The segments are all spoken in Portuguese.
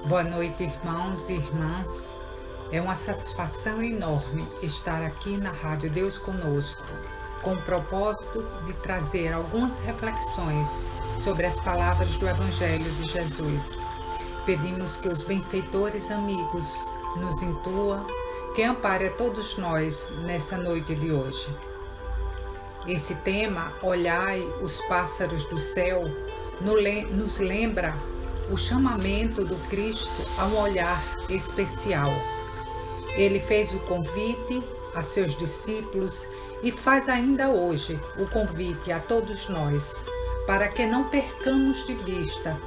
Boa noite, irmãos e irmãs. É uma satisfação enorme estar aqui na Rádio Deus Conosco, com o propósito de trazer algumas reflexões sobre as palavras do Evangelho de Jesus. Pedimos que os benfeitores amigos nos intuam, que ampare a todos nós nessa noite de hoje. Esse tema, Olhai os pássaros do céu, nos lembra o chamamento do Cristo a um olhar especial. Ele fez o convite a seus discípulos e faz ainda hoje o convite a todos nós, para que não percamos de vista,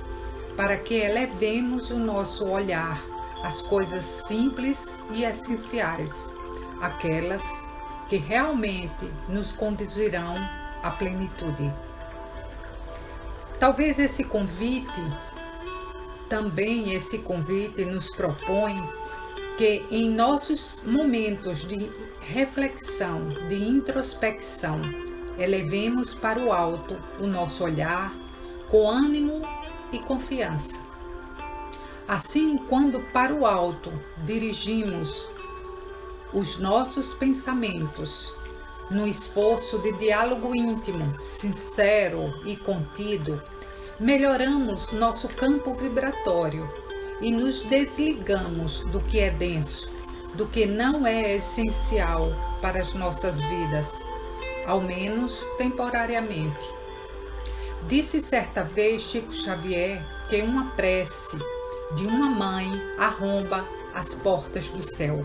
para que elevemos o nosso olhar às coisas simples e essenciais, aquelas que realmente nos conduzirão à plenitude. Talvez esse convite nos propõe que em nossos momentos de reflexão, de introspecção, elevemos para o alto o nosso olhar com ânimo e confiança. Assim, quando para o alto dirigimos os nossos pensamentos, no esforço de diálogo íntimo, sincero e contido, melhoramos nosso campo vibratório e nos desligamos do que é denso, do que não é essencial para as nossas vidas, ao menos temporariamente. Disse certa vez Chico Xavier que uma prece de uma mãe arromba as portas do céu.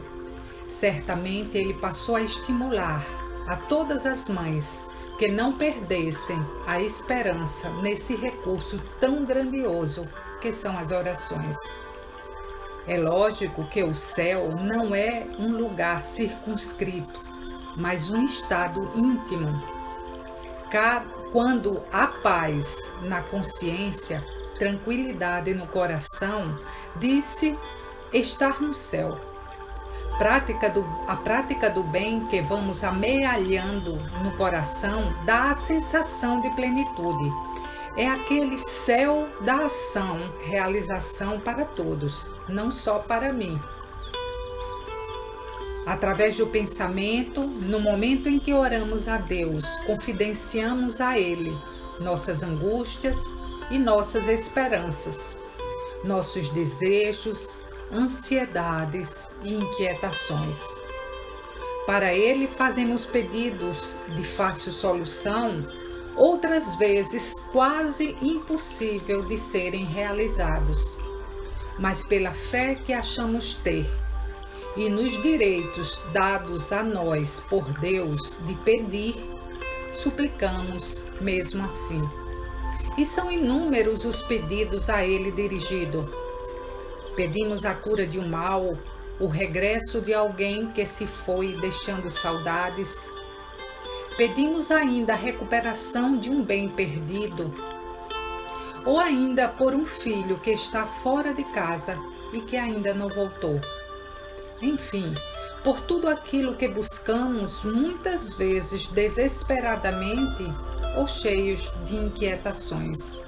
Certamente ele passou a estimular a todas as mães que não perdessem a esperança nesse recurso tão grandioso que são as orações. É lógico que o céu não é um lugar circunscrito, mas um estado íntimo. Quando há paz na consciência, tranquilidade no coração, diz-se estar no céu. A prática do bem que vamos amealhando no coração dá a sensação de plenitude. É aquele céu da ação, realização para todos, não só para mim. Através do pensamento, no momento em que oramos a Deus, confidenciamos a Ele nossas angústias e nossas esperanças, nossos desejos, ansiedades e inquietações. Para ele fazemos pedidos de fácil solução, outras vezes quase impossível de serem realizados, mas pela fé que achamos ter e nos direitos dados a nós por Deus de pedir, suplicamos mesmo assim. E são inúmeros os pedidos a ele dirigidos. Pedimos a cura de um mal, o regresso de alguém que se foi deixando saudades. Pedimos ainda a recuperação de um bem perdido, ou ainda por um filho que está fora de casa e que ainda não voltou. Enfim, por tudo aquilo que buscamos, muitas vezes desesperadamente ou cheios de inquietações.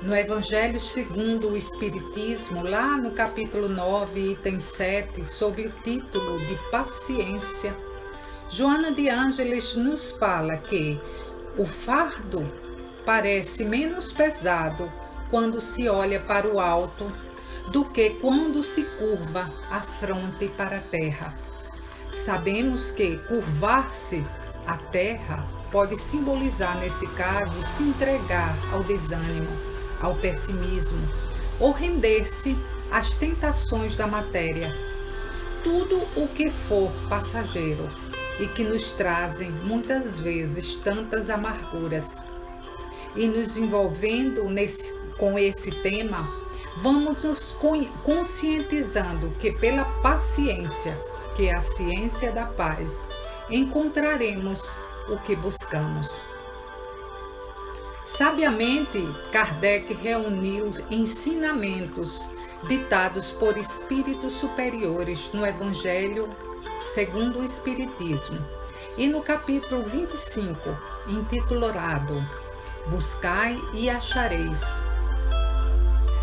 No Evangelho segundo o Espiritismo, lá no capítulo 9, item 7, sob o título de Paciência, Joana de Ângeles nos fala que o fardo parece menos pesado quando se olha para o alto do que quando se curva a fronte para a terra. Sabemos que curvar-se à terra pode simbolizar, nesse caso, se entregar ao desânimo, ao pessimismo, ou render-se às tentações da matéria. Tudo o que for passageiro e que nos trazem muitas vezes tantas amarguras. E nos envolvendo com esse tema, vamos nos conscientizando que pela paciência, que é a ciência da paz, encontraremos o que buscamos. Sabiamente, Kardec reuniu ensinamentos ditados por espíritos superiores no Evangelho segundo o Espiritismo e no capítulo 25, intitulado Buscai e achareis.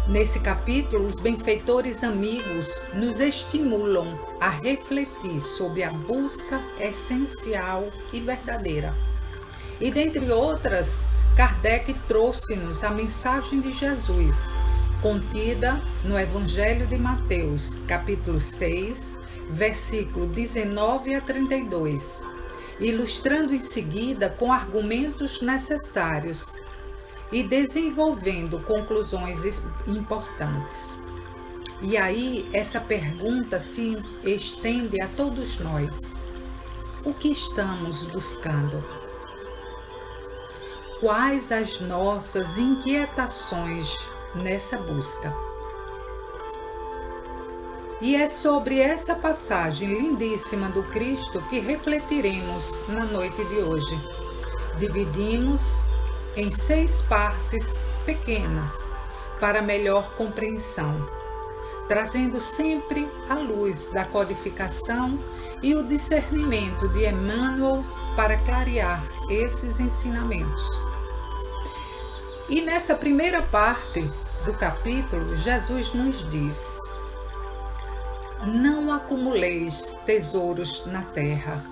Nesse capítulo, os benfeitores amigos nos estimulam a refletir sobre a busca essencial e verdadeira. E dentre outras, Kardec trouxe-nos a mensagem de Jesus, contida no Evangelho de Mateus, capítulo 6, versículo 19 a 32, ilustrando em seguida com argumentos necessários e desenvolvendo conclusões importantes. E aí essa pergunta se estende a todos nós. O que estamos buscando? Quais as nossas inquietações nessa busca? E é sobre essa passagem lindíssima do Cristo que refletiremos na noite de hoje. Dividimos em 6 partes pequenas para melhor compreensão, trazendo sempre a luz da codificação e o discernimento de Emmanuel para clarear esses ensinamentos. E nessa primeira parte do capítulo, Jesus nos diz: não acumuleis tesouros na terra,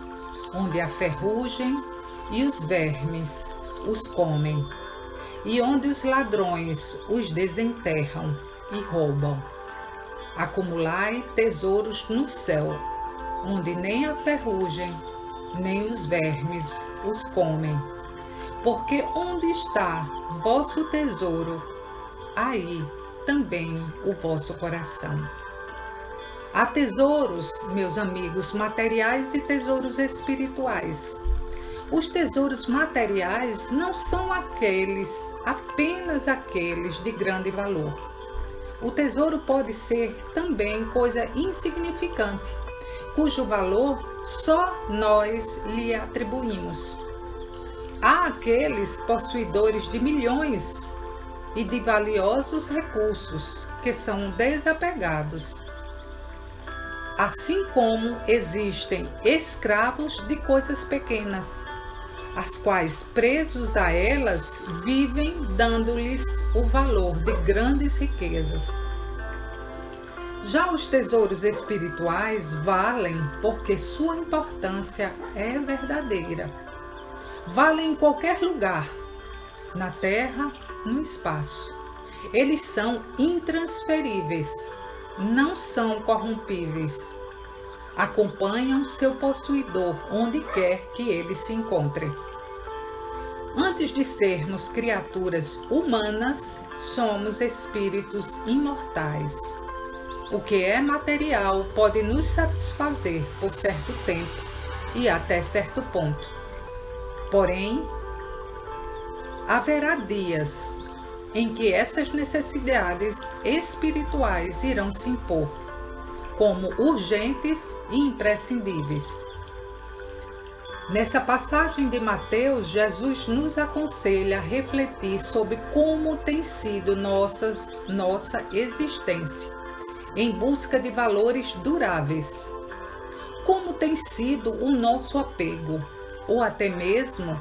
onde a ferrugem e os vermes os comem, e onde os ladrões os desenterram e roubam. Acumulai tesouros no céu, onde nem a ferrugem, nem os vermes os comem. Porque onde está vosso tesouro, aí também o vosso coração. Há tesouros, meus amigos, materiais e tesouros espirituais. Os tesouros materiais não são apenas aqueles de grande valor. O tesouro pode ser também coisa insignificante, cujo valor só nós lhe atribuímos. Há aqueles possuidores de milhões e de valiosos recursos que são desapegados. Assim como existem escravos de coisas pequenas, as quais, presos a elas, vivem dando-lhes o valor de grandes riquezas. Já os tesouros espirituais valem porque sua importância é verdadeira. Valem em qualquer lugar, na terra, no espaço. Eles são intransferíveis, não são corrompíveis. Acompanham seu possuidor onde quer que ele se encontre. Antes de sermos criaturas humanas, somos espíritos imortais. O que é material pode nos satisfazer por certo tempo e até certo ponto. Porém, haverá dias em que essas necessidades espirituais irão se impor como urgentes e imprescindíveis. Nessa passagem de Mateus, Jesus nos aconselha a refletir sobre como tem sido nossa existência em busca de valores duráveis. Como tem sido o nosso apego, ou até mesmo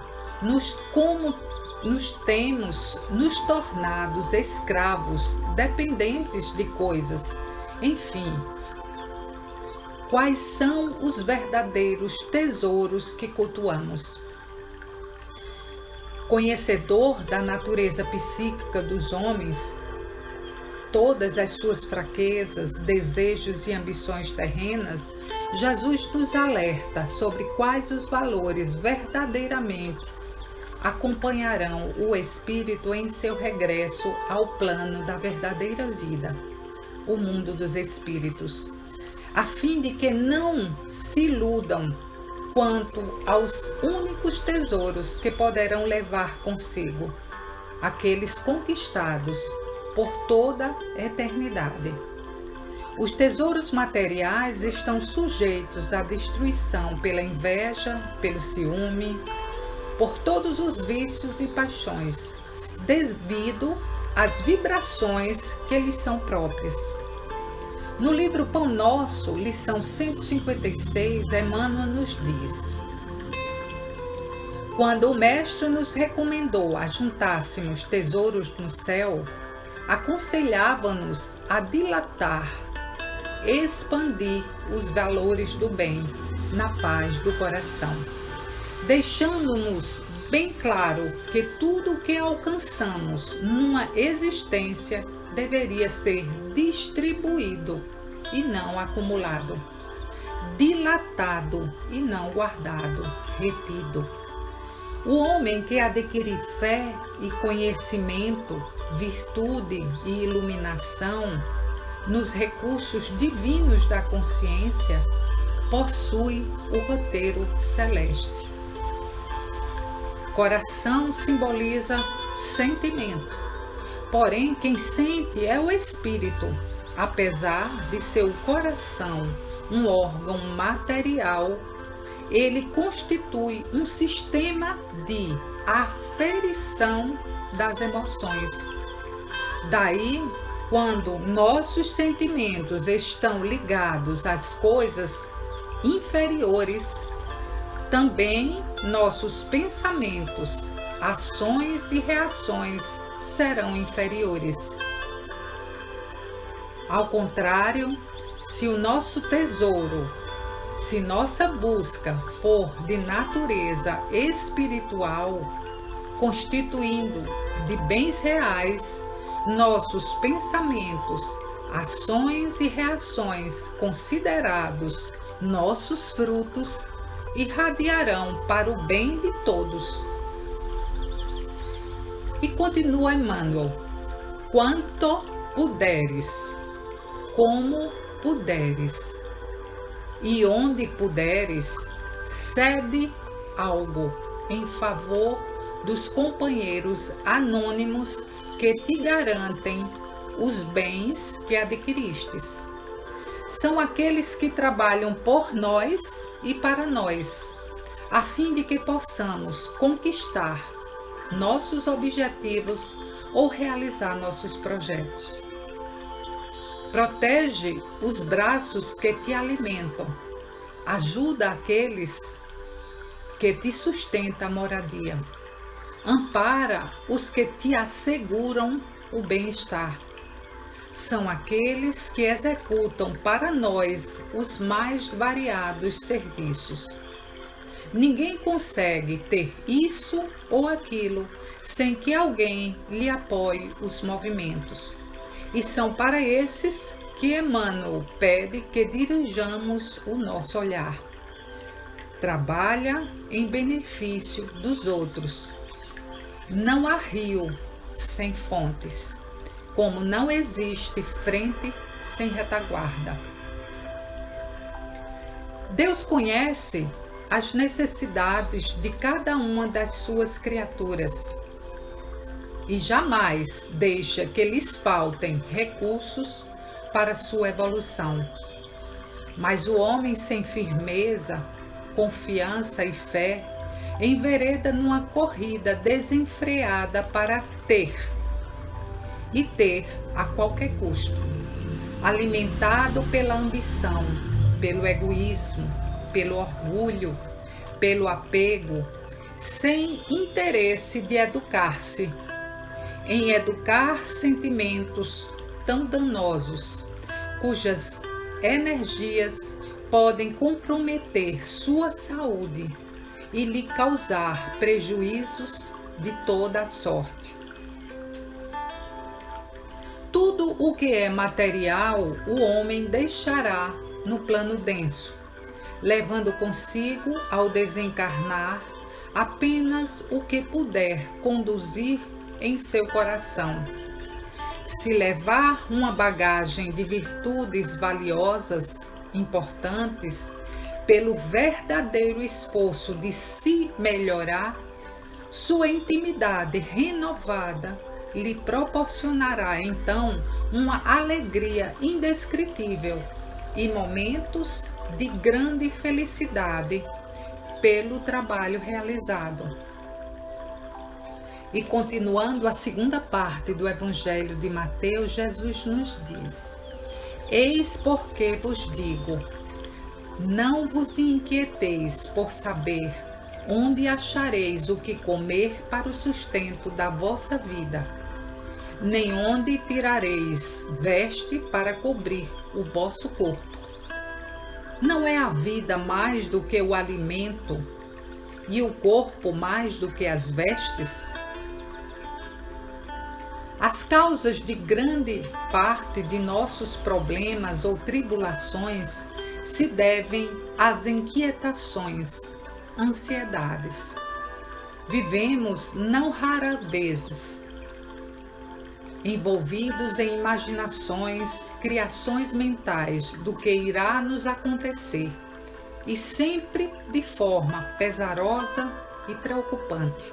como nos temos nos tornados escravos, dependentes de coisas. Enfim, quais são os verdadeiros tesouros que cultuamos? Conhecedor da natureza psíquica dos homens, todas as suas fraquezas, desejos e ambições terrenas, Jesus nos alerta sobre quais os valores verdadeiramente acompanharão o espírito em seu regresso ao plano da verdadeira vida, o mundo dos espíritos, a fim de que não se iludam quanto aos únicos tesouros que poderão levar consigo, aqueles conquistados por toda a eternidade. Os tesouros materiais estão sujeitos à destruição pela inveja, pelo ciúme, por todos os vícios e paixões, devido às vibrações que lhes são próprias. No livro Pão Nosso, lição 156, Emmanuel nos diz: quando o Mestre nos recomendou ajuntássemos tesouros no céu, aconselhava-nos a dilatar, expandir os valores do bem na paz do coração, deixando-nos bem claro que tudo o que alcançamos numa existência deveria ser distribuído e não acumulado, dilatado e não guardado, retido. O homem que adquirir fé e conhecimento, virtude e iluminação nos recursos divinos da consciência, possui o roteiro celeste. Coração simboliza sentimento, porém quem sente é o espírito, apesar de seu coração um órgão material. Ele constitui um sistema de aferição das emoções. Daí, quando nossos sentimentos estão ligados às coisas inferiores, também nossos pensamentos, ações e reações serão inferiores. Ao contrário, se o nosso tesouro, se nossa busca for de natureza espiritual, constituindo de bens reais, nossos pensamentos, ações e reações considerados nossos frutos, irradiarão para o bem de todos. E continua Emmanuel: quanto puderes, como puderes, e onde puderes, cede algo em favor dos companheiros anônimos que te garantem os bens que adquiristes. São aqueles que trabalham por nós e para nós, a fim de que possamos conquistar nossos objetivos ou realizar nossos projetos. Protege os braços que te alimentam, ajuda aqueles que te sustentam a moradia, ampara os que te asseguram o bem-estar. São aqueles que executam para nós os mais variados serviços. Ninguém consegue ter isso ou aquilo sem que alguém lhe apoie os movimentos. E são para esses que Emmanuel pede que dirijamos o nosso olhar. Trabalha em benefício dos outros. Não há rio sem fontes, como não existe frente sem retaguarda. Deus conhece as necessidades de cada uma das suas criaturas e jamais deixa que lhes faltem recursos para sua evolução. Mas o homem sem firmeza, confiança e fé envereda numa corrida desenfreada para ter a qualquer custo, alimentado pela ambição, pelo egoísmo, pelo orgulho, pelo apego, sem interesse de educar-se, em educar sentimentos tão danosos, cujas energias podem comprometer sua saúde e lhe causar prejuízos de toda a sorte. Tudo o que é material, o homem deixará no plano denso, levando consigo, ao desencarnar, apenas o que puder conduzir em seu coração. Se levar uma bagagem de virtudes valiosas, importantes, pelo verdadeiro esforço de se melhorar, sua intimidade renovada lhe proporcionará então uma alegria indescritível e momentos de grande felicidade pelo trabalho realizado. E continuando a segunda parte do Evangelho de Mateus, Jesus nos diz: eis porque vos digo, não vos inquieteis por saber onde achareis o que comer para o sustento da vossa vida, nem onde tirareis veste para cobrir o vosso corpo. Não é a vida mais do que o alimento, e o corpo mais do que as vestes? As causas de grande parte de nossos problemas ou tribulações se devem às inquietações, ansiedades. Vivemos não raras vezes envolvidos em imaginações, criações mentais do que irá nos acontecer, e sempre de forma pesarosa e preocupante.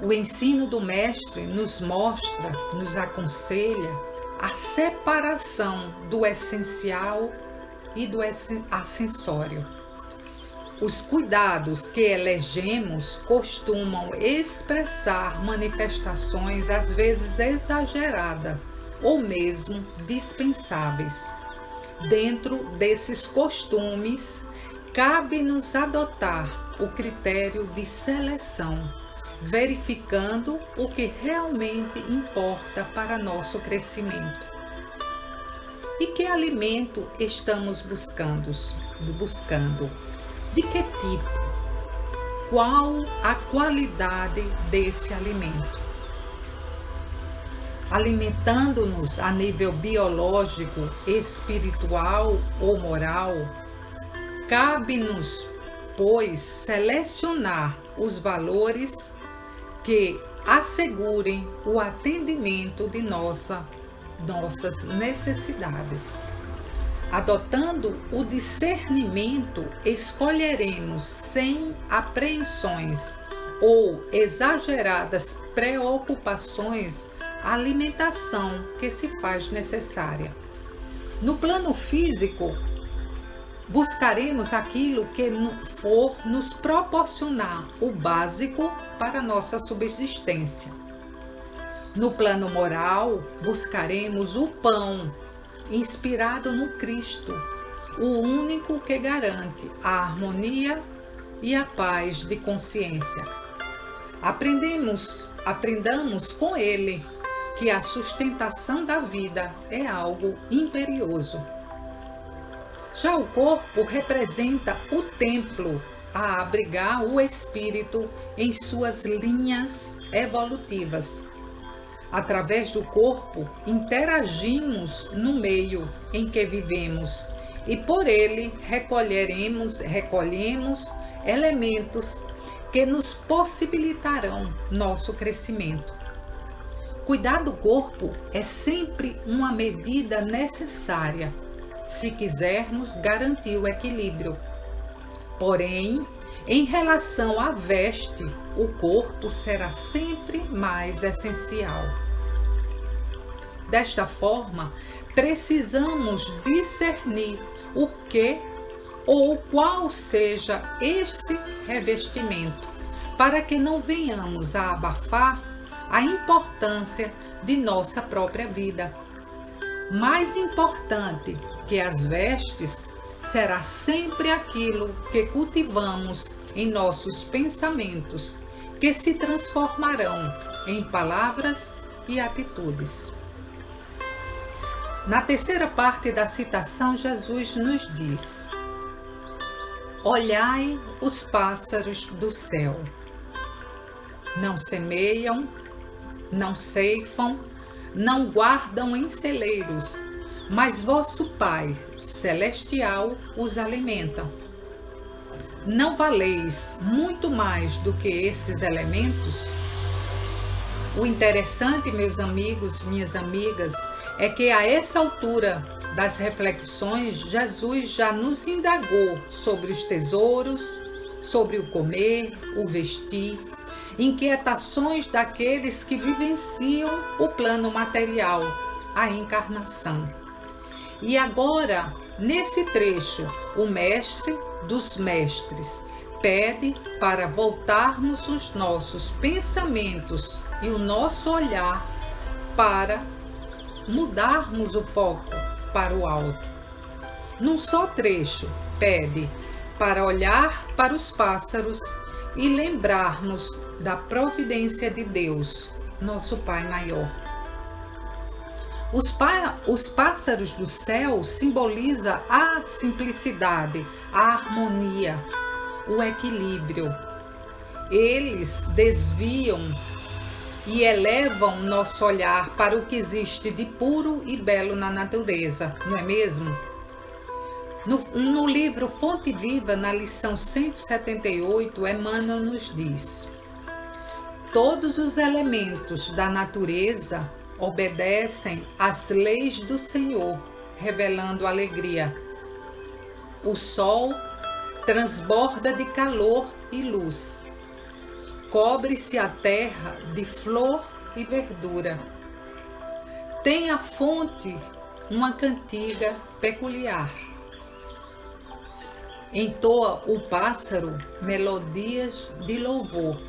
O ensino do Mestre nos mostra, nos aconselha a separação do essencial e do acessório. Os cuidados que elegemos costumam expressar manifestações às vezes exageradas ou mesmo dispensáveis. Dentro desses costumes, cabe-nos adotar o critério de seleção, verificando o que realmente importa para nosso crescimento. E que alimento estamos buscando? De que tipo? Qual a qualidade desse alimento? Alimentando-nos a nível biológico, espiritual ou moral, cabe-nos, pois, selecionar os valores que assegurem o atendimento de nossas necessidades. Adotando o discernimento, escolheremos sem apreensões ou exageradas preocupações a alimentação que se faz necessária. No plano físico, buscaremos aquilo que for nos proporcionar o básico para nossa subsistência. No plano moral, buscaremos o pão, inspirado no Cristo, o único que garante a harmonia e a paz de consciência. Aprendamos com ele que a sustentação da vida é algo imperioso. Já o corpo representa o templo a abrigar o espírito em suas linhas evolutivas. Através do corpo, interagimos no meio em que vivemos e por ele recolhemos elementos que nos possibilitarão nosso crescimento. Cuidar do corpo é sempre uma medida necessária se quisermos garantir o equilíbrio. Porém, em relação à veste, o corpo será sempre mais essencial. Desta forma, precisamos discernir o que ou qual seja este revestimento, para que não venhamos a abafar a importância de nossa própria vida. Mais importante que as vestes será sempre aquilo que cultivamos em nossos pensamentos, que se transformarão em palavras e atitudes. Na terceira parte da citação, Jesus nos diz: olhai os pássaros do céu. Não semeiam, não ceifam, não guardam em celeiros, mas vosso Pai Celestial os alimenta. Não valeis muito mais do que esses elementos? O interessante, meus amigos, minhas amigas, é que a essa altura das reflexões, Jesus já nos indagou sobre os tesouros, sobre o comer, o vestir, inquietações daqueles que vivenciam o plano material, a encarnação. E agora, nesse trecho, o Mestre dos Mestres pede para voltarmos os nossos pensamentos e o nosso olhar para mudarmos o foco para o alto. Num só trecho, pede para olhar para os pássaros e lembrarmos da providência de Deus, nosso Pai maior. Os pássaros do céu simbolizam a simplicidade, a harmonia, o equilíbrio. Eles desviam e elevam nosso olhar para o que existe de puro e belo na natureza, não é mesmo? No livro Fonte Viva, na lição 178, Emmanuel nos diz: todos os elementos da natureza obedecem às leis do Senhor, revelando alegria. O sol transborda de calor e luz. Cobre-se a terra de flor e verdura. Tem a fonte uma cantiga peculiar. Entoa o pássaro melodias de louvor.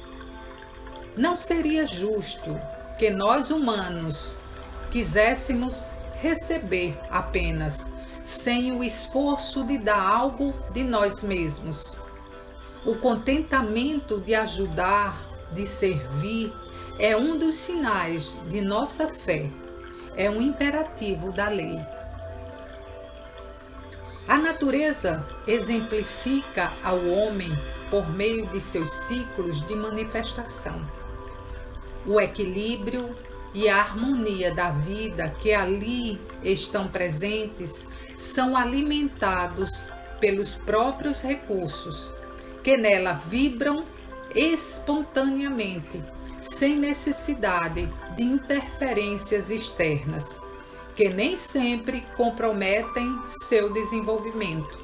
Não seria justo que nós humanos quiséssemos receber apenas, sem o esforço de dar algo de nós mesmos. O contentamento de ajudar, de servir, é um dos sinais de nossa fé, é um imperativo da lei. A natureza exemplifica ao homem por meio de seus ciclos de manifestação. O equilíbrio e a harmonia da vida que ali estão presentes são alimentados pelos próprios recursos, que nela vibram espontaneamente, sem necessidade de interferências externas, que nem sempre comprometem seu desenvolvimento.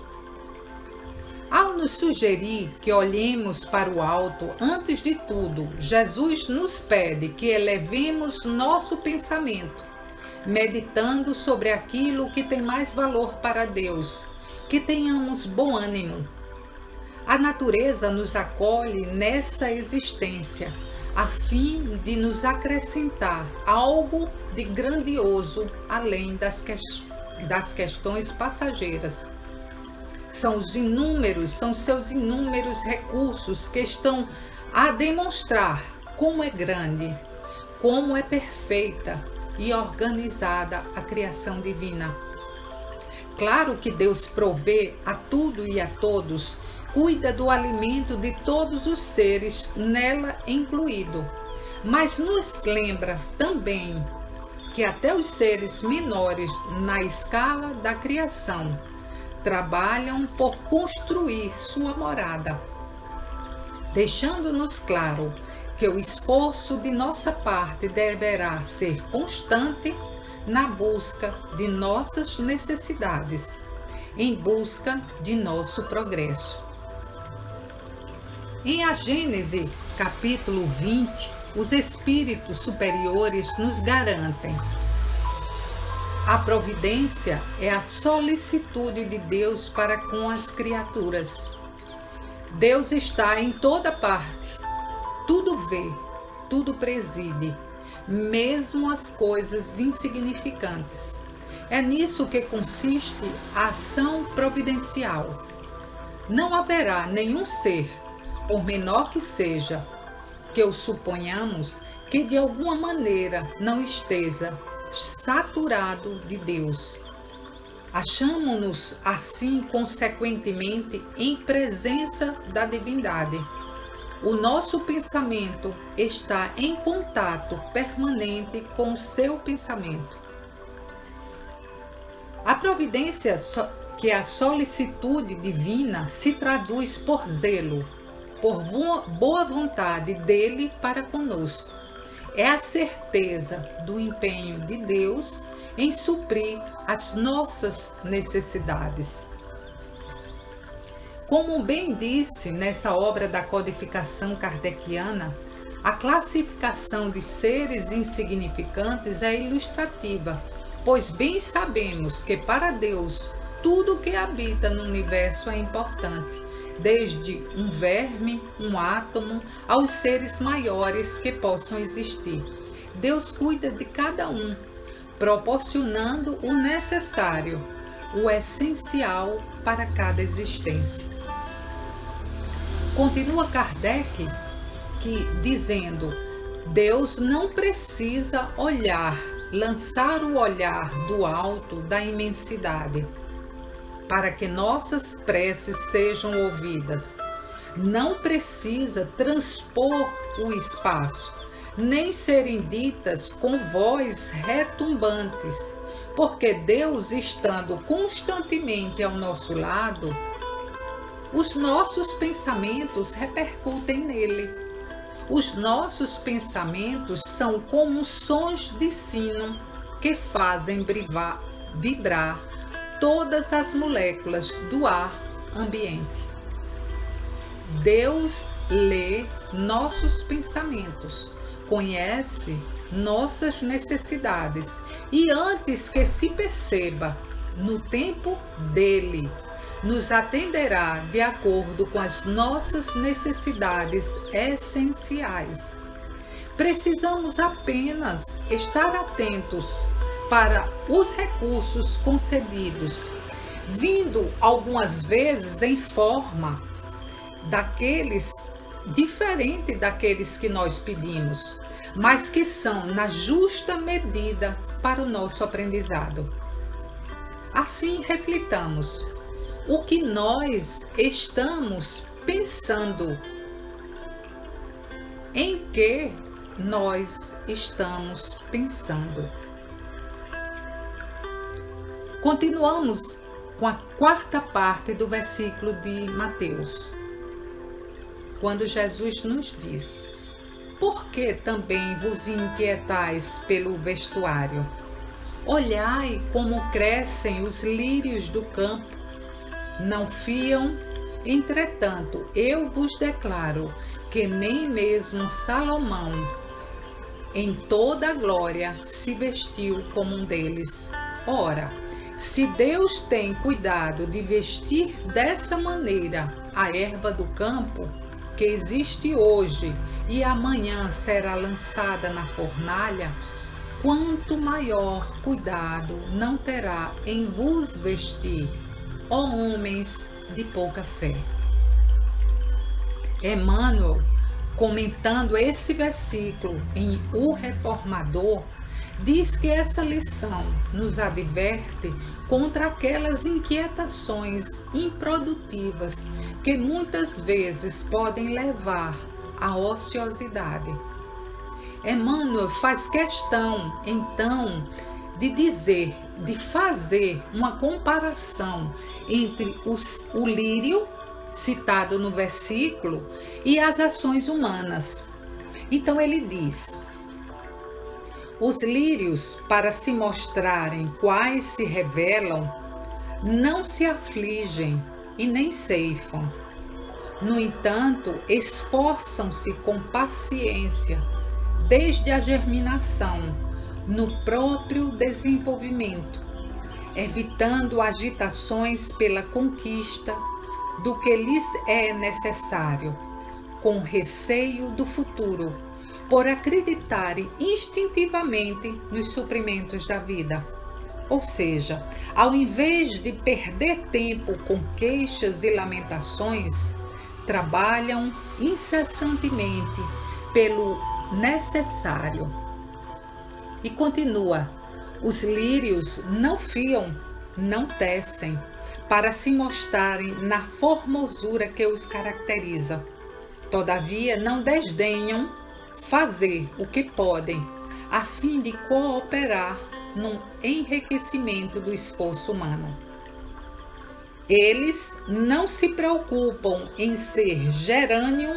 Ao nos sugerir que olhemos para o alto, antes de tudo, Jesus nos pede que elevemos nosso pensamento, meditando sobre aquilo que tem mais valor para Deus, que tenhamos bom ânimo. A natureza nos acolhe nessa existência, a fim de nos acrescentar algo de grandioso além das questões passageiras. São seus inúmeros recursos que estão a demonstrar como é grande, como é perfeita e organizada a criação divina. Claro que Deus provê a tudo e a todos, cuida do alimento de todos os seres, nela incluído, mas nos lembra também que até os seres menores na escala da criação trabalham por construir sua morada, deixando-nos claro que o esforço de nossa parte deverá ser constante na busca de nossas necessidades, em busca de nosso progresso. Em A Gênese, capítulo 20, os espíritos superiores nos garantem: a providência é a solicitude de Deus para com as criaturas. Deus está em toda parte, tudo vê, tudo preside, mesmo as coisas insignificantes. É nisso que consiste a ação providencial. Não haverá nenhum ser, por menor que seja, que o suponhamos, que de alguma maneira não esteja saturado de Deus. Achamo-nos assim, consequentemente, em presença da divindade. O nosso pensamento está em contato permanente com o seu pensamento. A providência, que é a solicitude divina, se traduz por zelo, por boa vontade dele para conosco. É a certeza do empenho de Deus em suprir as nossas necessidades. Como bem disse nessa obra da codificação kardeciana, a classificação de seres insignificantes é ilustrativa, pois bem sabemos que para Deus tudo que habita no universo é importante, desde um verme, um átomo, aos seres maiores que possam existir. Deus cuida de cada um, proporcionando o necessário, o essencial para cada existência. Continua Kardec dizendo: Deus não precisa lançar o olhar do alto da imensidade para que nossas preces sejam ouvidas. Não precisa transpor o espaço, nem serem ditas com voz retumbantes, porque Deus, estando constantemente ao nosso lado, os nossos pensamentos repercutem nele. Os nossos pensamentos são como sons de sino que fazem vibrar todas as moléculas do ar ambiente. Deus lê nossos pensamentos, conhece nossas necessidades e, antes que se perceba, no tempo dele, nos atenderá de acordo com as nossas necessidades essenciais. Precisamos apenas estar atentos para os recursos concedidos, vindo algumas vezes em forma diferente daqueles que nós pedimos, mas que são na justa medida para o nosso aprendizado. Assim, reflitamos o que nós estamos pensando, em que nós estamos pensando. Continuamos com a quarta parte do versículo de Mateus, quando Jesus nos diz: por que também vos inquietais pelo vestuário? Olhai como crescem os lírios do campo. Não fiam, entretanto, eu vos declaro que nem mesmo Salomão, em toda a glória, se vestiu como um deles. Ora, se Deus tem cuidado de vestir dessa maneira a erva do campo, que existe hoje e amanhã será lançada na fornalha, quanto maior cuidado não terá em vos vestir, ó homens de pouca fé. Emmanuel, comentando esse versículo em O Reformador, diz que essa lição nos adverte contra aquelas inquietações improdutivas que muitas vezes podem levar à ociosidade. Emmanuel faz questão, então, de fazer uma comparação entre o lírio, citado no versículo, e as ações humanas. Então ele diz: os lírios, para se mostrarem quais se revelam, não se afligem e nem ceifam. No entanto, esforçam-se com paciência, desde a germinação, no próprio desenvolvimento, evitando agitações pela conquista do que lhes é necessário, com receio do futuro, por acreditarem instintivamente nos suprimentos da vida. Ou seja, ao invés de perder tempo com queixas e lamentações, trabalham incessantemente pelo necessário. E continua: os lírios não fiam, não tecem, para se mostrarem na formosura que os caracteriza. Todavia, não desdenham fazer o que podem, a fim de cooperar no enriquecimento do esforço humano. Eles não se preocupam em ser gerânio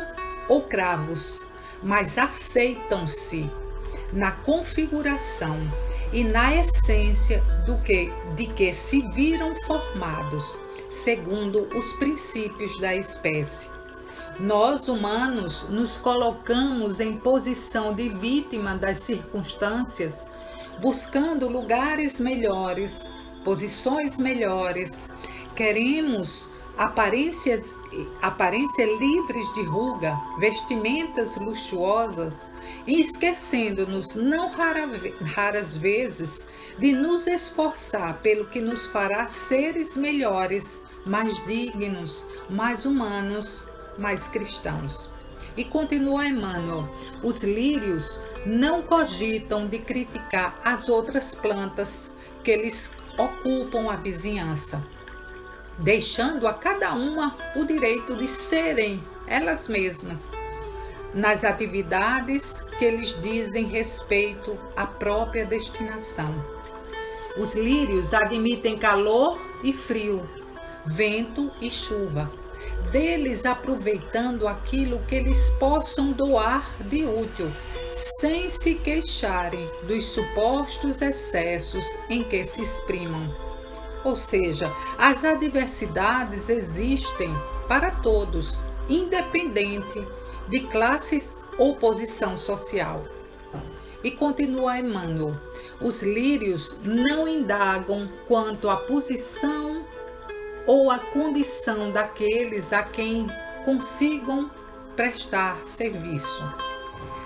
ou cravos, mas aceitam-se na configuração e na essência de que se viram formados, segundo os princípios da espécie. Nós, humanos, nos colocamos em posição de vítima das circunstâncias, buscando lugares melhores, posições melhores. Queremos aparências livres de ruga, vestimentas luxuosas, e esquecendo-nos, não raras vezes, de nos esforçar pelo que nos fará seres melhores, mais dignos, mais humanos, mais cristãos. E continua Emmanuel: os lírios não cogitam de criticar as outras plantas que lhes ocupam a vizinhança, deixando a cada uma o direito de serem elas mesmas nas atividades que lhes dizem respeito à própria destinação. Os lírios admitem calor e frio, vento e chuva, deles aproveitando aquilo que eles possam doar de útil, sem se queixarem dos supostos excessos em que se exprimam. Ou seja, as adversidades existem para todos, independente de classes ou posição social. E continua Emmanuel: os lírios não indagam quanto à posição ou à condição daqueles a quem consigam prestar serviço,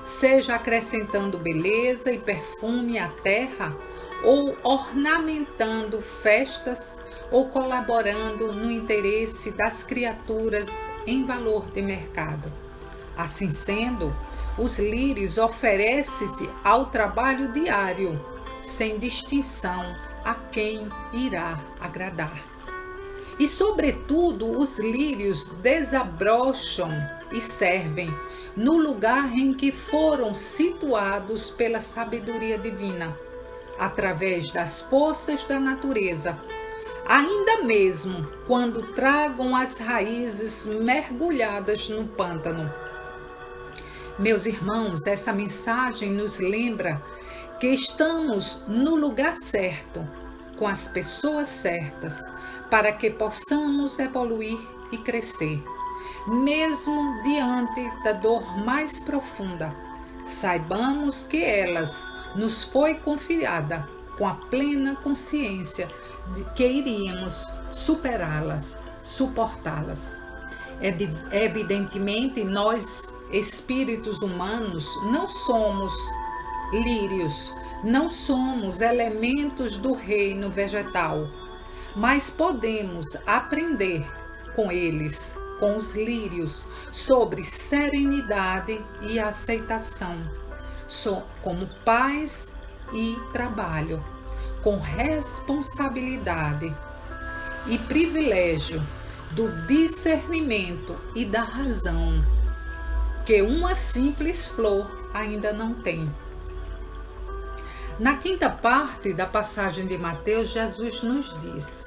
seja acrescentando beleza e perfume à terra, ou ornamentando festas, ou colaborando no interesse das criaturas em valor de mercado. Assim sendo, os lírios oferecem-se ao trabalho diário, sem distinção a quem irá agradar. E, sobretudo, os lírios desabrocham e servem no lugar em que foram situados pela sabedoria divina, através das forças da natureza, ainda mesmo quando tragam as raízes mergulhadas no pântano. Meus irmãos, essa mensagem nos lembra que estamos no lugar certo, com as pessoas certas, para que possamos evoluir e crescer, mesmo diante da dor mais profunda. Saibamos que elas nos foi confiada com a plena consciência de que iríamos superá-las, suportá-las. Evidentemente, nós, espíritos humanos, não somos lírios, não somos elementos do reino vegetal, mas podemos aprender com eles, com os lírios, sobre serenidade e aceitação, como paz e trabalho, com responsabilidade e privilégio do discernimento e da razão, que uma simples flor ainda não tem. Na quinta parte da passagem de Mateus, Jesus nos diz: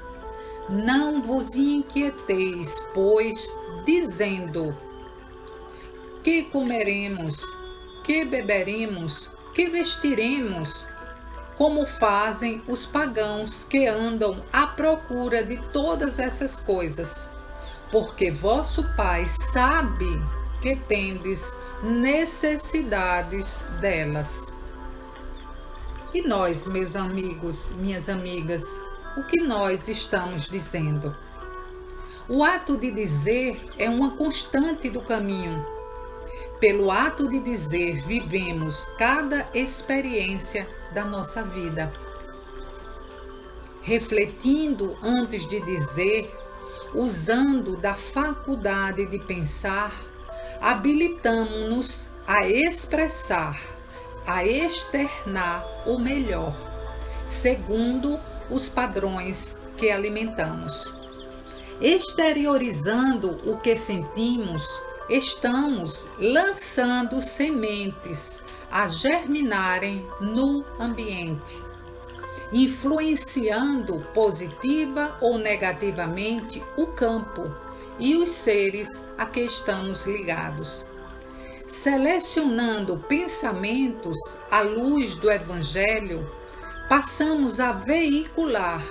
não vos inquieteis, pois, dizendo: que comeremos, que beberemos, que vestiremos, como fazem os pagãos que andam à procura de todas essas coisas, porque vosso Pai sabe que tendes necessidades delas. E nós, meus amigos, minhas amigas, o que nós estamos dizendo? O ato de dizer é uma constante do caminho. Pelo ato de dizer, vivemos cada experiência da nossa vida. Refletindo antes de dizer, usando da faculdade de pensar, habilitamo-nos a expressar, a externar o melhor, segundo os padrões que alimentamos. Exteriorizando o que sentimos, estamos lançando sementes a germinarem no ambiente, influenciando positiva ou negativamente o campo e os seres a que estamos ligados. Selecionando pensamentos à luz do Evangelho, passamos a veicular,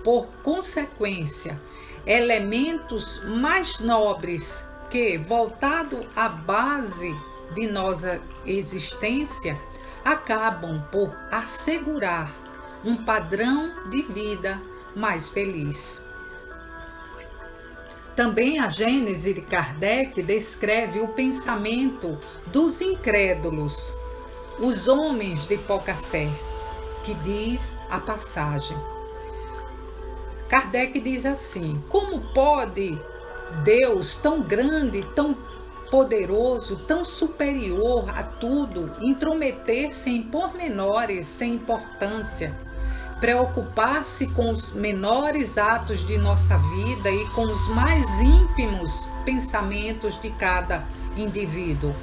por consequência, elementos mais nobres que, voltado à base de nossa existência, acabam por assegurar um padrão de vida mais feliz. Também a Gênese de Kardec descreve o pensamento dos incrédulos, os homens de pouca fé, que diz a passagem. Kardec diz assim: como pode Deus tão grande, tão poderoso, tão superior a tudo, intrometer-se em pormenores sem importância, preocupar-se com os menores atos de nossa vida e com os mais ínfimos pensamentos de cada indivíduo.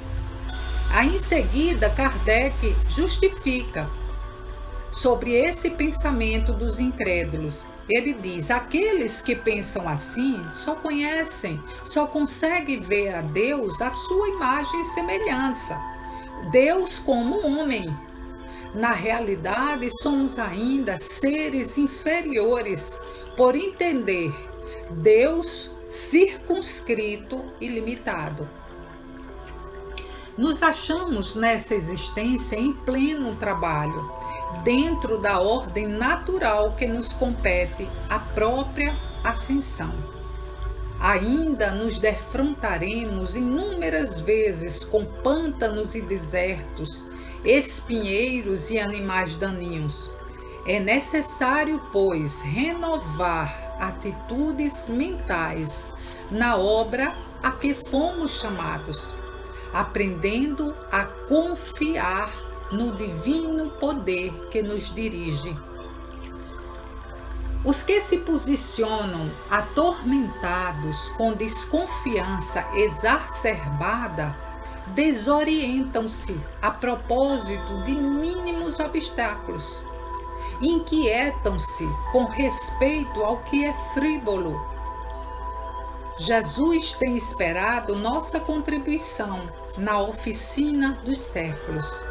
Aí em seguida, Kardec justifica sobre esse pensamento dos incrédulos. Ele diz: aqueles que pensam assim só conhecem, só conseguem ver a Deus à sua imagem e semelhança. Deus como homem. Na realidade, somos ainda seres inferiores por entender Deus circunscrito e limitado. Nos achamos nessa existência em pleno trabalho, dentro da ordem natural que nos compete a própria ascensão. Ainda nos defrontaremos inúmeras vezes com pântanos e desertos, espinheiros e animais daninhos. É necessário, pois, renovar atitudes mentais na obra a que fomos chamados, aprendendo a confiar no divino poder que nos dirige. Os que se posicionam atormentados com desconfiança exacerbada desorientam-se a propósito de mínimos obstáculos, inquietam-se com respeito ao que é frívolo. Jesus tem esperado nossa contribuição na oficina dos séculos.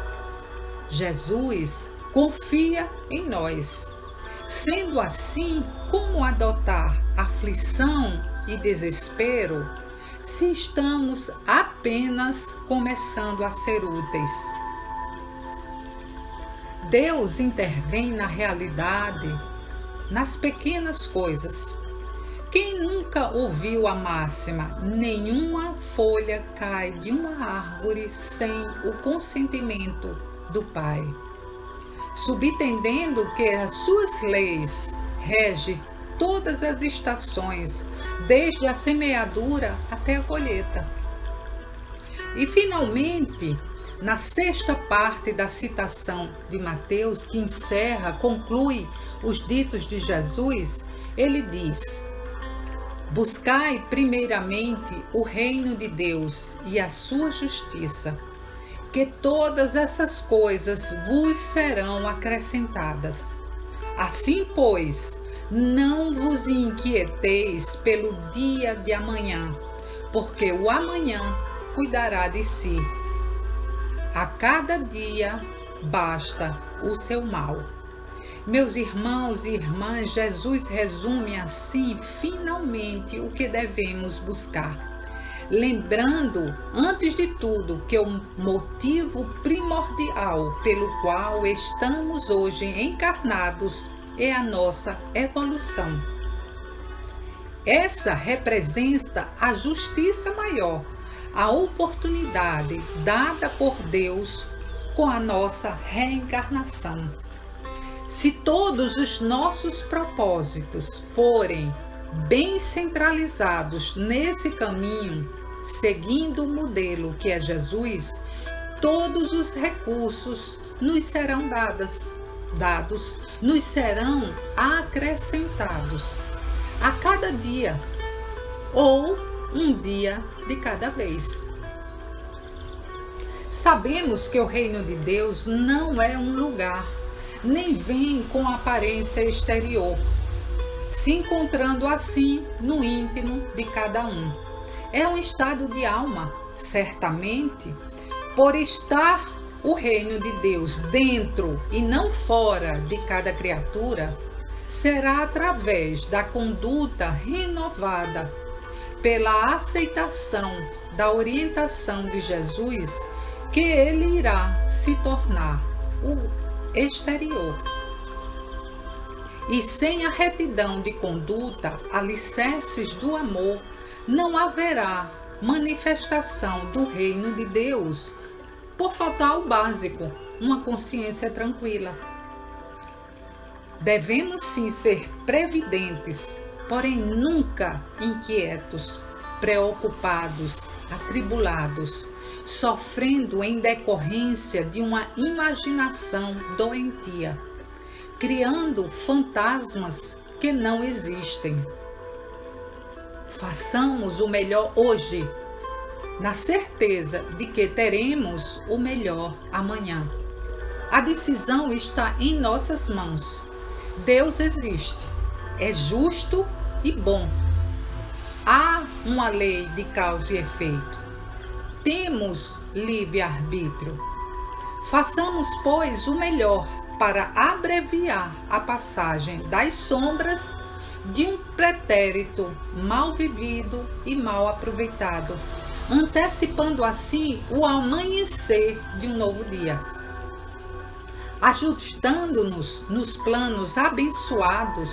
Jesus confia em nós. Sendo assim, como adotar aflição e desespero se estamos apenas começando a ser úteis? Deus intervém na realidade, nas pequenas coisas. Quem nunca ouviu a máxima: nenhuma folha cai de uma árvore sem o consentimento do Pai, subentendendo que as suas leis regem todas as estações, desde a semeadura até a colheita. E finalmente, na sexta parte da citação de Mateus, que conclui os ditos de Jesus, ele diz: buscai primeiramente o reino de Deus e a sua justiça, que todas essas coisas vos serão acrescentadas. Assim, pois, não vos inquieteis pelo dia de amanhã, porque o amanhã cuidará de si. A cada dia basta o seu mal. Meus irmãos e irmãs, Jesus resume assim finalmente o que devemos buscar. Lembrando, antes de tudo, que o motivo primordial pelo qual estamos hoje encarnados é a nossa evolução. Essa representa a justiça maior, a oportunidade dada por Deus com a nossa reencarnação. Se todos os nossos propósitos forem bem centralizados nesse caminho, seguindo o modelo que é Jesus, todos os recursos nos serão dados, nos serão acrescentados a cada dia, ou um dia de cada vez. Sabemos que o reino de Deus não é um lugar, nem vem com aparência exterior, se encontrando assim no íntimo de cada um. É um estado de alma, certamente, por estar o reino de Deus dentro e não fora de cada criatura, será através da conduta renovada, pela aceitação da orientação de Jesus, que ele irá se tornar o exterior. E sem a retidão de conduta, alicerces do amor, não haverá manifestação do reino de Deus, por faltar o básico, uma consciência tranquila. Devemos sim ser previdentes, porém nunca inquietos, preocupados, atribulados, sofrendo em decorrência de uma imaginação doentia, criando fantasmas que não existem. Façamos o melhor hoje, na certeza de que teremos o melhor amanhã. A decisão está em nossas mãos. Deus existe, é justo e bom. Há uma lei de causa e efeito. Temos livre-arbítrio. Façamos, pois, o melhor para abreviar a passagem das sombras de um pretérito mal vivido e mal aproveitado, antecipando assim o amanhecer de um novo dia. Ajustando-nos nos planos abençoados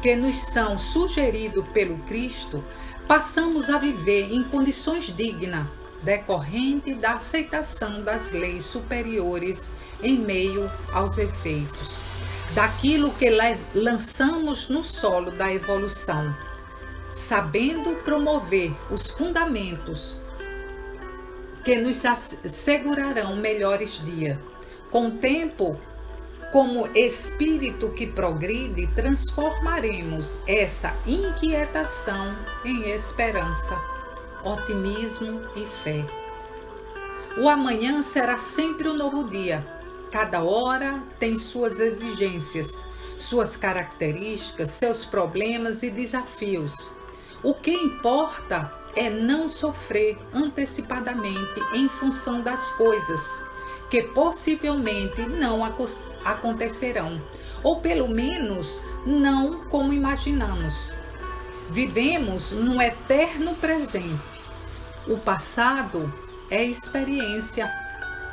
que nos são sugeridos pelo Cristo, passamos a viver em condições dignas, decorrente da aceitação das leis superiores em meio aos efeitos daquilo que lançamos no solo da evolução, sabendo promover os fundamentos que nos assegurarão melhores dias. Com o tempo, como espírito que progride, transformaremos essa inquietação em esperança, otimismo e fé. O amanhã será sempre um novo dia. Cada hora tem suas exigências, suas características, seus problemas e desafios. O que importa é não sofrer antecipadamente em função das coisas que possivelmente não acontecerão, ou pelo menos não como imaginamos. Vivemos num eterno presente. O passado é experiência,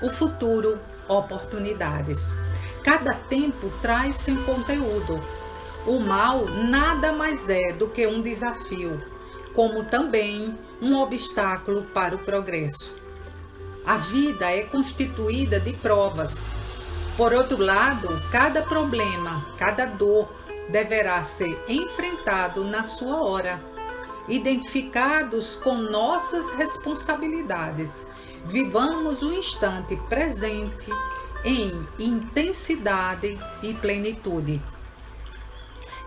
o futuro, oportunidades. Cada tempo traz seu conteúdo. O mal nada mais é do que um desafio, como também um obstáculo para o progresso. A vida é constituída de provas. Por outro lado, cada problema, cada dor deverá ser enfrentado na sua hora, identificados com nossas responsabilidades. Vivamos o instante presente em intensidade e plenitude.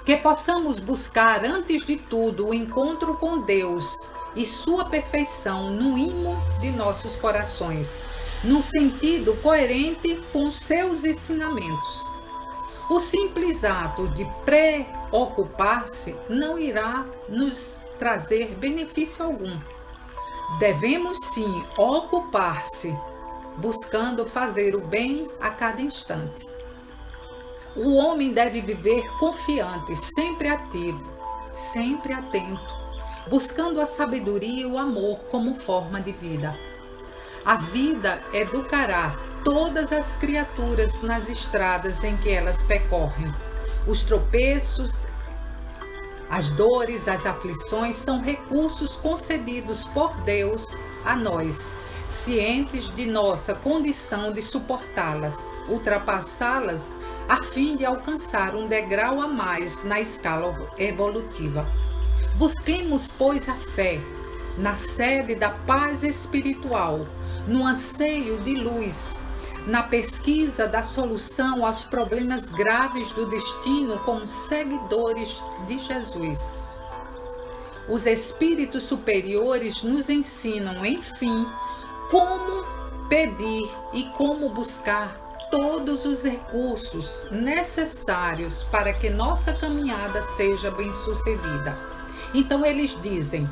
Que possamos buscar, antes de tudo, o encontro com Deus e sua perfeição no imo de nossos corações, num sentido coerente com seus ensinamentos. O simples ato de preocupar-se não irá nos trazer benefício algum. Devemos sim ocupar-se, buscando fazer o bem a cada instante. O homem deve viver confiante, sempre ativo, sempre atento, buscando a sabedoria e o amor como forma de vida. A vida educará todas as criaturas nas estradas em que elas percorrem. Os tropeços, as dores, as aflições são recursos concedidos por Deus a nós, cientes de nossa condição de suportá-las, ultrapassá-las, a fim de alcançar um degrau a mais na escala evolutiva. Busquemos, pois, a fé na sede da paz espiritual, no anseio de luz, na pesquisa da solução aos problemas graves do destino como seguidores de Jesus. Os espíritos superiores nos ensinam, enfim, como pedir e como buscar todos os recursos necessários para que nossa caminhada seja bem-sucedida. Então eles dizem: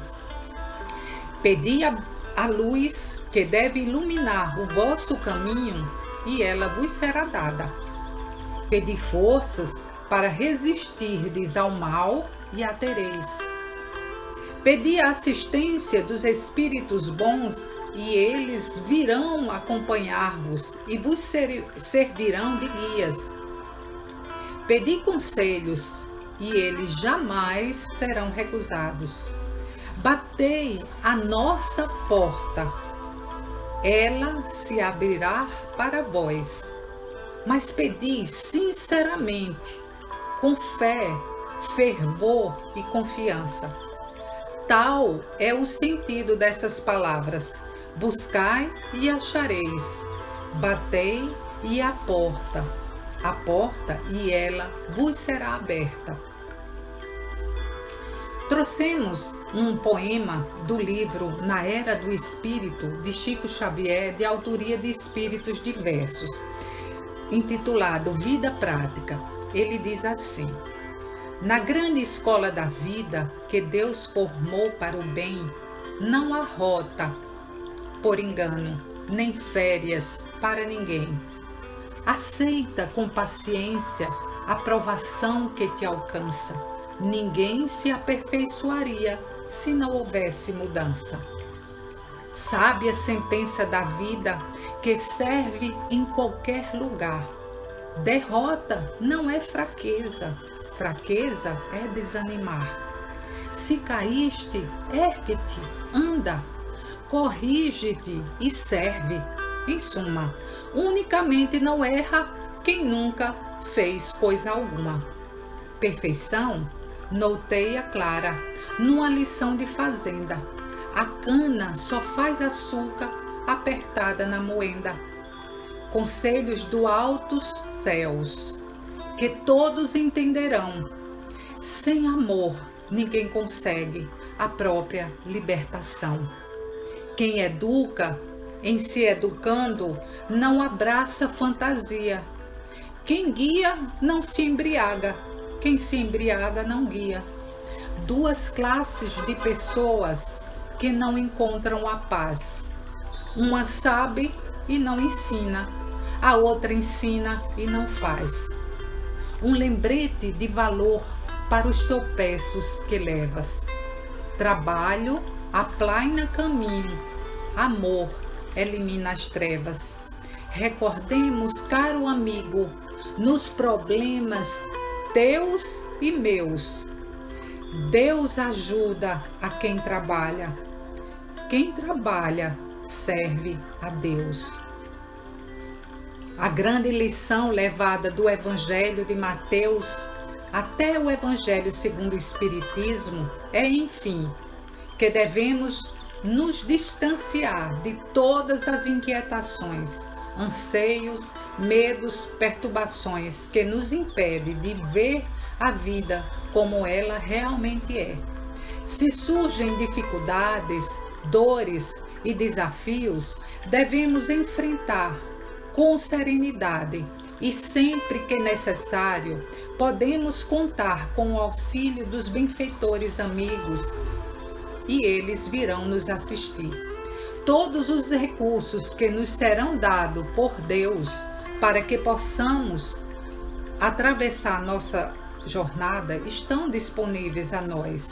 pedi a luz que deve iluminar o vosso caminho e ela vos será dada. Pedi forças para resistirdes ao mal e a tereis. Pedi a assistência dos espíritos bons e eles virão acompanhar-vos e vos servirão de guias. Pedi conselhos e eles jamais serão recusados. Batei a nossa porta, ela se abrirá para vós. Mas pedi sinceramente, com fé, fervor e confiança. Tal é o sentido dessas palavras: buscai e achareis, batei e a porta e ela vos será aberta. Trouxemos um poema do livro Na Era do Espírito, de Chico Xavier, de autoria de espíritos diversos, intitulado Vida Prática. Ele diz assim: na grande escola da vida que Deus formou para o bem, não há rota por engano, nem férias para ninguém. Aceita com paciência a provação que te alcança. Ninguém se aperfeiçoaria se não houvesse mudança. Sabe a sentença da vida que serve em qualquer lugar. Derrota não é fraqueza, fraqueza é desanimar. Se caíste, ergue-te, anda, corrige-te e serve. Em suma, unicamente não erra quem nunca fez coisa alguma. Perfeição noteia clara numa lição de fazenda. A cana só faz açúcar apertada na moenda. Conselhos do altos céus, que todos entenderão. Sem amor, ninguém consegue a própria libertação. Quem educa, em se educando, não abraça fantasia. Quem guia, não se embriaga. Quem se embriaga, não guia. Duas classes de pessoas que não encontram a paz. Uma sabe e não ensina. A outra ensina e não faz. Um lembrete de valor para os tropeços que levas. Trabalho aplaina caminho. Amor elimina as trevas. Recordemos, caro amigo, nos problemas teus e meus. Deus ajuda a quem trabalha. Quem trabalha serve a Deus. A grande lição levada do Evangelho de Mateus até o Evangelho segundo o Espiritismo é, enfim, que devemos nos distanciar de todas as inquietações, anseios, medos, perturbações que nos impedem de ver a vida como ela realmente é. Se surgem dificuldades, dores e desafios, devemos enfrentar com serenidade e, sempre que necessário, podemos contar com o auxílio dos benfeitores amigos e eles virão nos assistir. Todos os recursos que nos serão dados por Deus para que possamos atravessar nossa jornada estão disponíveis a nós.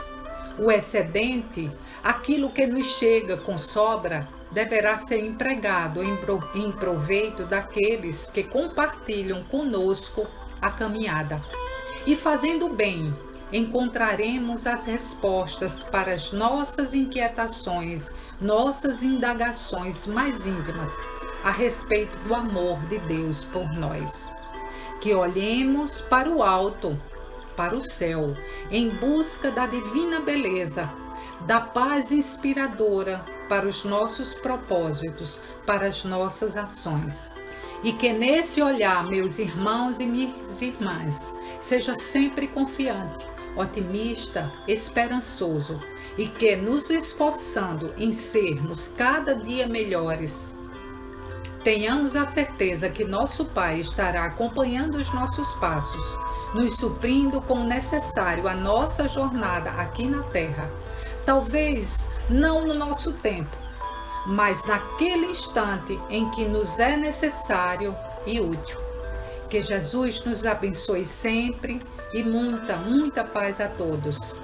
O excedente, aquilo que nos chega com sobra, deverá ser empregado em proveito daqueles que compartilham conosco a caminhada. E fazendo bem, encontraremos as respostas para as nossas inquietações, nossas indagações mais íntimas a respeito do amor de Deus por nós. Que olhemos para o alto, para o céu, em busca da divina beleza, da paz inspiradora para os nossos propósitos, para as nossas ações. E que nesse olhar, meus irmãos e minhas irmãs, seja sempre confiante, otimista, esperançoso, e que nos esforçando em sermos cada dia melhores, tenhamos a certeza que nosso Pai estará acompanhando os nossos passos, nos suprindo com o necessário a nossa jornada aqui na Terra. Talvez não no nosso tempo, mas naquele instante em que nos é necessário e útil. Que Jesus nos abençoe sempre e muita, muita paz a todos.